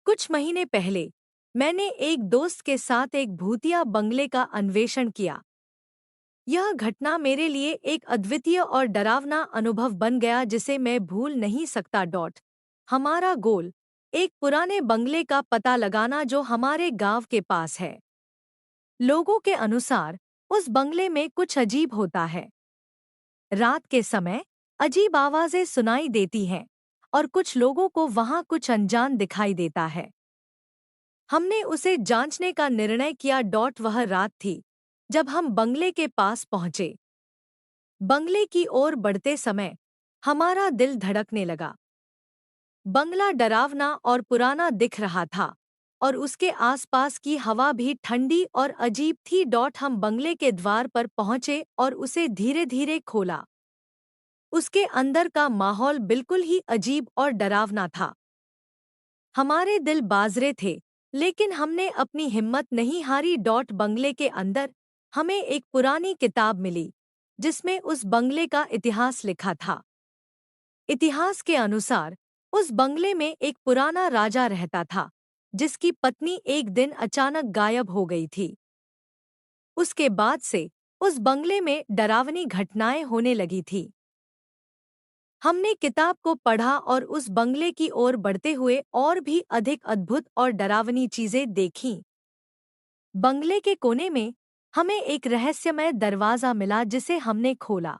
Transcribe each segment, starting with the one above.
कुछ महीने पहले मैंने एक दोस्त के साथ एक भूतिया बंगले का अन्वेषण किया। यह घटना मेरे लिए एक अद्वितीय और डरावना अनुभव बन गया जिसे मैं भूल नहीं सकता। हमारा गोल एक पुराने बंगले का पता लगाना जो हमारे गांव के पास है। लोगों के अनुसार उस बंगले में कुछ अजीब होता है। रात के समय अजीब आवाजें सुनाई देती हैं और कुछ लोगों को वहां कुछ अनजान दिखाई देता है। हमने उसे जांचने का निर्णय किया। वह रात थी जब हम बंगले के पास पहुंचे। बंगले की ओर बढ़ते समय हमारा दिल धड़कने लगा। बंगला डरावना और पुराना दिख रहा था और उसके आसपास की हवा भी ठंडी और अजीब थी। हम बंगले के द्वार पर पहुंचे और उसे धीरे धीरे खोला। उसके अंदर का माहौल बिल्कुल ही अजीब और डरावना था। हमारे दिल बाजरे थे, लेकिन हमने अपनी हिम्मत नहीं हारी। बंगले के अंदर हमें एक पुरानी किताब मिली जिसमें उस बंगले का इतिहास लिखा था। इतिहास के अनुसार उस बंगले में एक पुराना राजा रहता था जिसकी पत्नी एक दिन अचानक गायब हो गई थी। उसके बाद से उस बंगले में डरावनी घटनाएं होने लगी थी। हमने किताब को पढ़ा और उस बंगले की ओर बढ़ते हुए और भी अधिक अद्भुत और डरावनी चीजें देखीं। बंगले के कोने में हमें एक रहस्यमय दरवाजा मिला जिसे हमने खोला।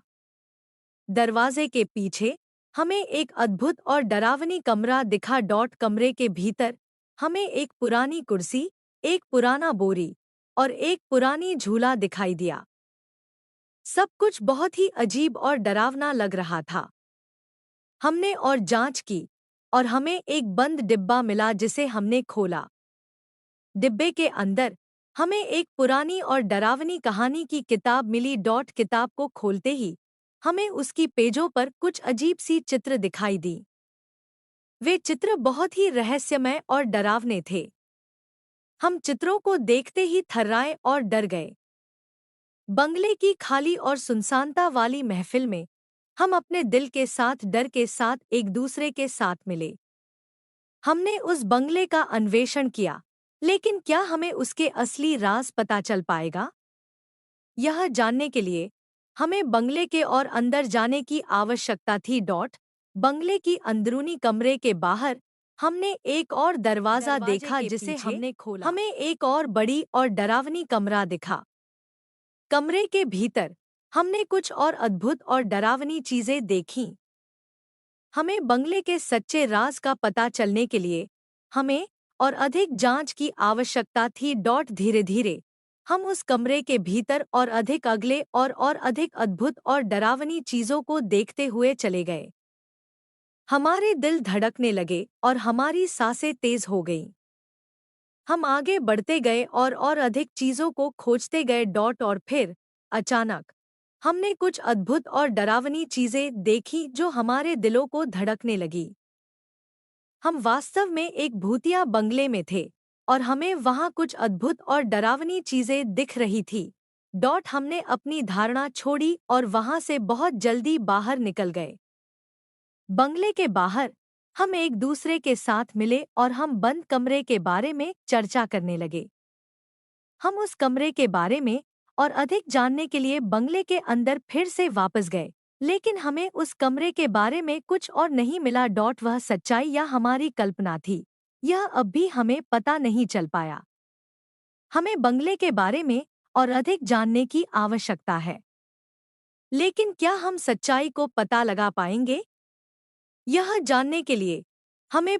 दरवाजे के पीछे हमें एक अद्भुत और डरावनी कमरा दिखा। कमरे के भीतर हमें एक पुरानी कुर्सी, एक पुराना बोरी और एक पुरानी झूला दिखाई दिया। सब कुछ बहुत ही अजीब और डरावना लग रहा था। हमने और जांच की और हमें एक बंद डिब्बा मिला जिसे हमने खोला। डिब्बे के अंदर हमें एक पुरानी और डरावनी कहानी की किताब मिली। किताब को खोलते ही हमें उसकी पेजों पर कुछ अजीब सी चित्र दिखाई दी। वे चित्र बहुत ही रहस्यमय और डरावने थे। हम चित्रों को देखते ही थर्राए और डर गए। बंगले की खाली और सुनसानता वाली महफिल में हम अपने दिल के साथ डर के साथ एक दूसरे के साथ मिले। हमने उस बंगले का अन्वेषण किया, लेकिन क्या हमें उसके असली राज पता चल पाएगा? यह जानने के लिए हमें बंगले के और अंदर जाने की आवश्यकता थी। बंगले की अंदरूनी कमरे के बाहर हमने एक और दरवाजा देखा जिसे हमने खोला। हमें एक और बड़ी और डरावनी कमरा दिखा। कमरे के भीतर हमने कुछ और अद्भुत और डरावनी चीजें देखीं। हमें बंगले के सच्चे राज का पता चलने के लिए हमें और अधिक जांच की आवश्यकता थी। धीरे धीरे हम उस कमरे के भीतर और अधिक अगले और अधिक अद्भुत और डरावनी चीजों को देखते हुए चले गए। हमारे दिल धड़कने लगे और हमारी सांसें तेज हो गईं। हम आगे बढ़ते गए और अधिक चीजों को खोजते गए। और फिर अचानक हमने कुछ अद्भुत और डरावनी चीजें देखी जो हमारे दिलों को धड़कने लगी। हम वास्तव में एक भूतिया बंगले में थे और हमें वहां कुछ अद्भुत और डरावनी चीजें दिख रही थी। हमने अपनी धारणा छोड़ी और वहां से बहुत जल्दी बाहर निकल गए। बंगले के बाहर हम एक दूसरे के साथ मिले और हम बंद कमरे के बारे में चर्चा करने लगे। हम उस कमरे के बारे में और अधिक जानने के लिए बंगले के अंदर फिर से वापस गए, लेकिन हमें उस कमरे के बारे में कुछ और नहीं मिला। वह सच्चाई या हमारी कल्पना थी, यह अब भी हमें पता नहीं चल पाया। हमें बंगले के बारे में और अधिक जानने की आवश्यकता है, लेकिन क्या हम सच्चाई को पता लगा पाएंगे? यह जानने के लिए हमें